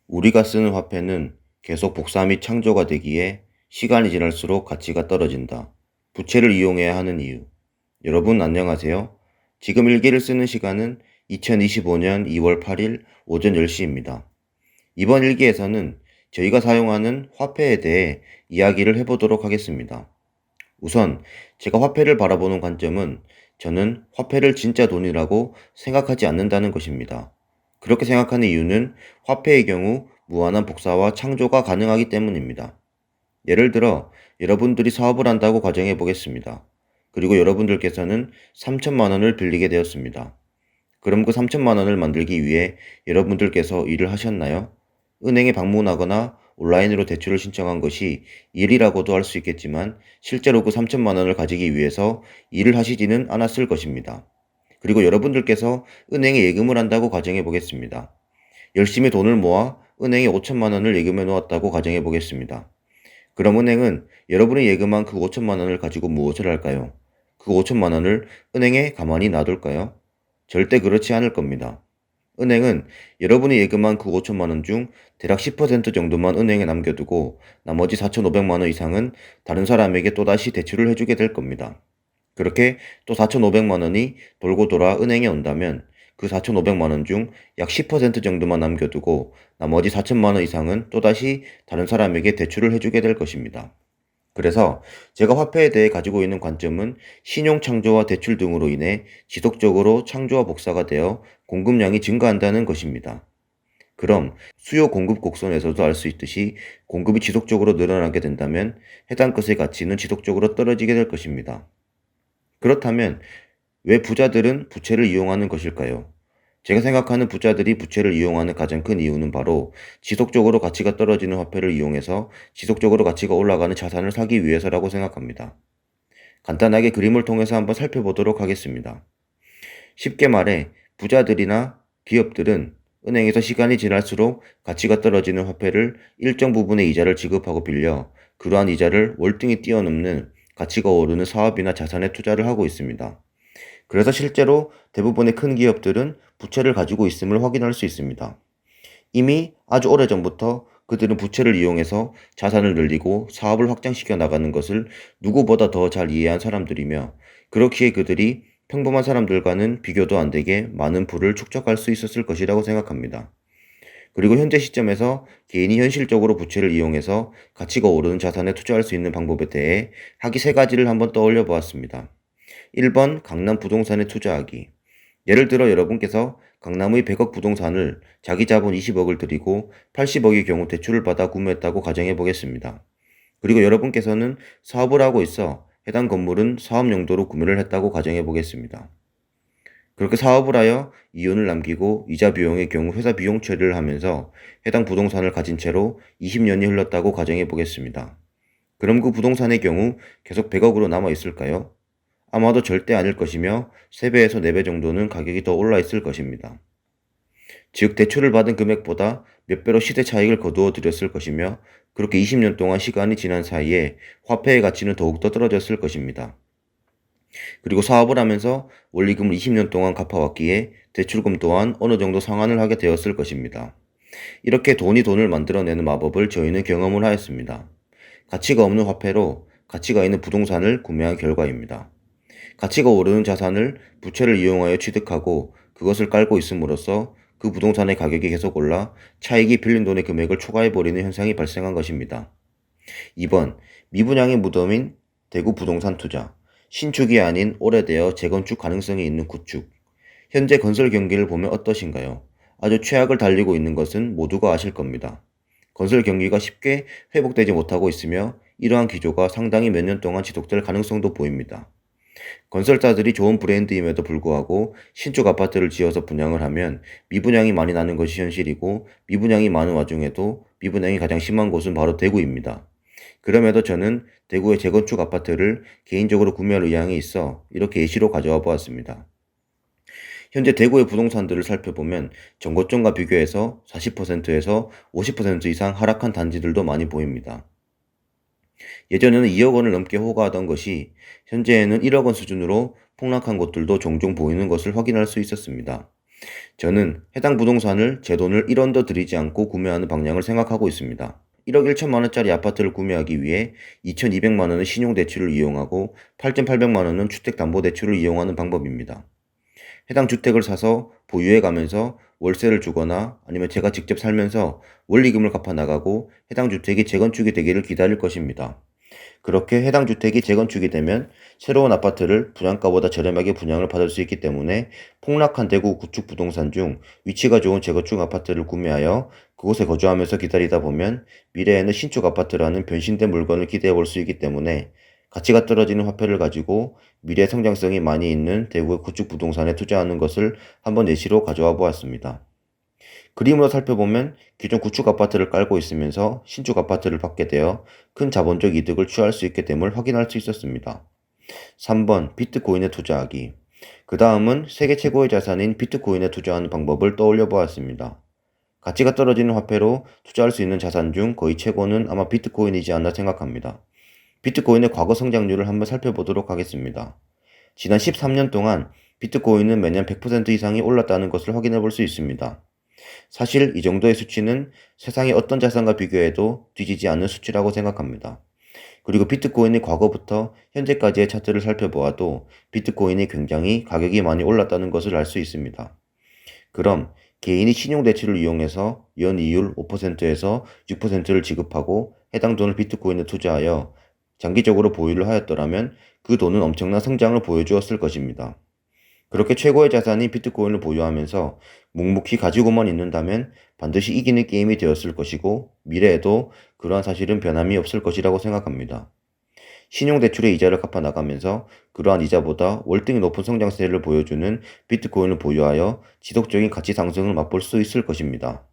우리가 쓰는 화폐는 계속 복사 및 창조가 되기에 시간이 지날수록 가치가 떨어진다. 부채를 이용해야 하는 이유. 여러분 안녕하세요. 지금 일기를 쓰는 시간은 2025년 2월 8일 오전 10시입니다. 이번 일기에서는 저희가 사용하는 화폐에 대해 이야기를 해보도록 하겠습니다. 우선 제가 화폐를 바라보는 관점은 저는 화폐를 진짜 돈이라고 생각하지 않는다는 것입니다. 그렇게 생각하는 이유는 화폐의 경우 무한한 복사와 창조가 가능하기 때문입니다. 예를 들어 여러분들이 사업을 한다고 가정해 보겠습니다. 그리고 여러분들께서는 3천만 원을 빌리게 되었습니다. 그럼 그 3천만 원을 만들기 위해 여러분들께서 일을 하셨나요? 은행에 방문하거나 온라인으로 대출을 신청한 것이 일이라고도 할 수 있겠지만 실제로 그 3천만 원을 가지기 위해서 일을 하시지는 않았을 것입니다. 그리고 여러분들께서 은행에 예금을 한다고 가정해 보겠습니다. 열심히 돈을 모아 은행에 5천만 원을 예금해 놓았다고 가정해 보겠습니다. 그럼 은행은 여러분이 예금한 그 5천만 원을 가지고 무엇을 할까요? 그 5천만 원을 은행에 가만히 놔둘까요? 절대 그렇지 않을 겁니다. 은행은 여러분이 예금한 그 5천만 원 중 대략 10% 정도만 은행에 남겨두고 나머지 4,500만 원 이상은 다른 사람에게 또다시 대출을 해주게 될 겁니다. 그렇게 또 4,500만 원이 돌고 돌아 은행에 온다면 그 4,500만 원 중 약 10% 정도만 남겨두고 나머지 4천만 원 이상은 또다시 다른 사람에게 대출을 해주게 될 것입니다. 그래서 제가 화폐에 대해 가지고 있는 관점은 신용 창조와 대출 등으로 인해 지속적으로 창조와 복사가 되어 공급량이 증가한다는 것입니다. 그럼 수요 공급 곡선에서도 알 수 있듯이 공급이 지속적으로 늘어나게 된다면 해당 것의 가치는 지속적으로 떨어지게 될 것입니다. 그렇다면 왜 부자들은 부채를 이용하는 것일까요? 제가 생각하는 부자들이 부채를 이용하는 가장 큰 이유는 바로 지속적으로 가치가 떨어지는 화폐를 이용해서 지속적으로 가치가 올라가는 자산을 사기 위해서라고 생각합니다. 간단하게 그림을 통해서 한번 살펴보도록 하겠습니다. 쉽게 말해 부자들이나 기업들은 은행에서 시간이 지날수록 가치가 떨어지는 화폐를 일정 부분의 이자를 지급하고 빌려 그러한 이자를 월등히 뛰어넘는 가치가 오르는 사업이나 자산에 투자를 하고 있습니다. 그래서 실제로 대부분의 큰 기업들은 부채를 가지고 있음을 확인할 수 있습니다. 이미 아주 오래전부터 그들은 부채를 이용해서 자산을 늘리고 사업을 확장시켜 나가는 것을 누구보다 더 잘 이해한 사람들이며 그렇기에 그들이 평범한 사람들과는 비교도 안 되게 많은 부를 축적할 수 있었을 것이라고 생각합니다. 그리고 현재 시점에서 개인이 현실적으로 부채를 이용해서 가치가 오르는 자산에 투자할 수 있는 방법에 대해 하기 세 가지를 한번 떠올려 보았습니다. 1번 강남 부동산에 투자하기. 예를 들어 여러분께서 강남의 100억 부동산을 자기 자본 20억을 들이고 80억의 경우 대출을 받아 구매했다고 가정해 보겠습니다. 그리고 여러분께서는 사업을 하고 있어 해당 건물은 사업 용도로 구매를 했다고 가정해 보겠습니다. 그렇게 사업을 하여 이윤을 남기고 이자 비용의 경우 회사 비용 처리를 하면서 해당 부동산을 가진 채로 20년이 흘렀다고 가정해 보겠습니다. 그럼 그 부동산의 경우 계속 100억으로 남아 있을까요? 아마도 절대 아닐 것이며 3배에서 4배 정도는 가격이 더 올라 있을 것입니다. 즉 대출을 받은 금액보다 몇 배로 시세 차익을 거두어 들였을 것이며 그렇게 20년 동안 시간이 지난 사이에 화폐의 가치는 더욱더 떨어졌을 것입니다. 그리고 사업을 하면서 원리금을 20년 동안 갚아왔기에 대출금 또한 어느 정도 상환을 하게 되었을 것입니다. 이렇게 돈이 돈을 만들어내는 마법을 저희는 경험을 하였습니다. 가치가 없는 화폐로 가치가 있는 부동산을 구매한 결과입니다. 가치가 오르는 자산을 부채를 이용하여 취득하고 그것을 깔고 있음으로써 그 부동산의 가격이 계속 올라 차익이 빌린 돈의 금액을 초과해버리는 현상이 발생한 것입니다. 2번, 미분양의 무덤인 대구 부동산 투자. 신축이 아닌 오래되어 재건축 가능성이 있는 구축. 현재 건설 경기를 보면 어떠신가요? 아주 최악을 달리고 있는 것은 모두가 아실 겁니다. 건설 경기가 쉽게 회복되지 못하고 있으며 이러한 기조가 상당히 몇 년 동안 지속될 가능성도 보입니다. 건설사들이 좋은 브랜드임에도 불구하고 신축 아파트를 지어서 분양을 하면 미분양이 많이 나는 것이 현실이고 미분양이 많은 와중에도 미분양이 가장 심한 곳은 바로 대구입니다. 그럼에도 저는 대구의 재건축 아파트를 개인적으로 구매할 의향이 있어 이렇게 예시로 가져와 보았습니다. 현재 대구의 부동산들을 살펴보면 전고점과 비교해서 40%에서 50% 이상 하락한 단지들도 많이 보입니다. 예전에는 2억 원을 넘게 호가하던 것이 현재에는 1억 원 수준으로 폭락한 곳들도 종종 보이는 것을 확인할 수 있었습니다. 저는 해당 부동산을 제 돈을 1원 더 들이지 않고 구매하는 방향을 생각하고 있습니다. 1억 1천만 원짜리 아파트를 구매하기 위해 2,200만 원의 신용대출을 이용하고 8,800만 원은 주택담보대출을 이용하는 방법입니다. 해당 주택을 사서 보유해 가면서 월세를 주거나 아니면 제가 직접 살면서 원리금을 갚아 나가고 해당 주택이 재건축이 되기를 기다릴 것입니다. 그렇게 해당 주택이 재건축이 되면 새로운 아파트를 분양가보다 저렴하게 분양을 받을 수 있기 때문에 폭락한 대구 구축 부동산 중 위치가 좋은 재건축 아파트를 구매하여 그곳에 거주하면서 기다리다 보면 미래에는 신축 아파트라는 변신된 물건을 기대해 볼 수 있기 때문에 가치가 떨어지는 화폐를 가지고 미래 성장성이 많이 있는 대구의 구축 부동산에 투자하는 것을 한번 예시로 가져와 보았습니다. 그림으로 살펴보면 기존 구축 아파트를 깔고 있으면서 신축 아파트를 받게 되어 큰 자본적 이득을 취할 수 있게 됨을 확인할 수 있었습니다. 3번 비트코인에 투자하기. 그 다음은 세계 최고의 자산인 비트코인에 투자하는 방법을 떠올려 보았습니다. 가치가 떨어지는 화폐로 투자할 수 있는 자산 중 거의 최고는 아마 비트코인이지 않나 생각합니다. 비트코인의 과거 성장률을 한번 살펴보도록 하겠습니다. 지난 13년 동안 비트코인은 매년 100% 이상이 올랐다는 것을 확인해 볼 수 있습니다. 사실 이 정도의 수치는 세상의 어떤 자산과 비교해도 뒤지지 않는 수치라고 생각합니다. 그리고 비트코인이 과거부터 현재까지의 차트를 살펴보아도 비트코인이 굉장히 가격이 많이 올랐다는 것을 알 수 있습니다. 그럼 개인이 신용대출을 이용해서 연이율 5%에서 6%를 지급하고 해당 돈을 비트코인에 투자하여 장기적으로 보유를 하였더라면 그 돈은 엄청난 성장을 보여주었을 것입니다. 그렇게 최고의 자산인 비트코인을 보유하면서 묵묵히 가지고만 있는다면 반드시 이기는 게임이 되었을 것이고 미래에도 그러한 사실은 변함이 없을 것이라고 생각합니다. 신용대출의 이자를 갚아 나가면서 그러한 이자보다 월등히 높은 성장세를 보여주는 비트코인을 보유하여 지속적인 가치 상승을 맛볼 수 있을 것입니다.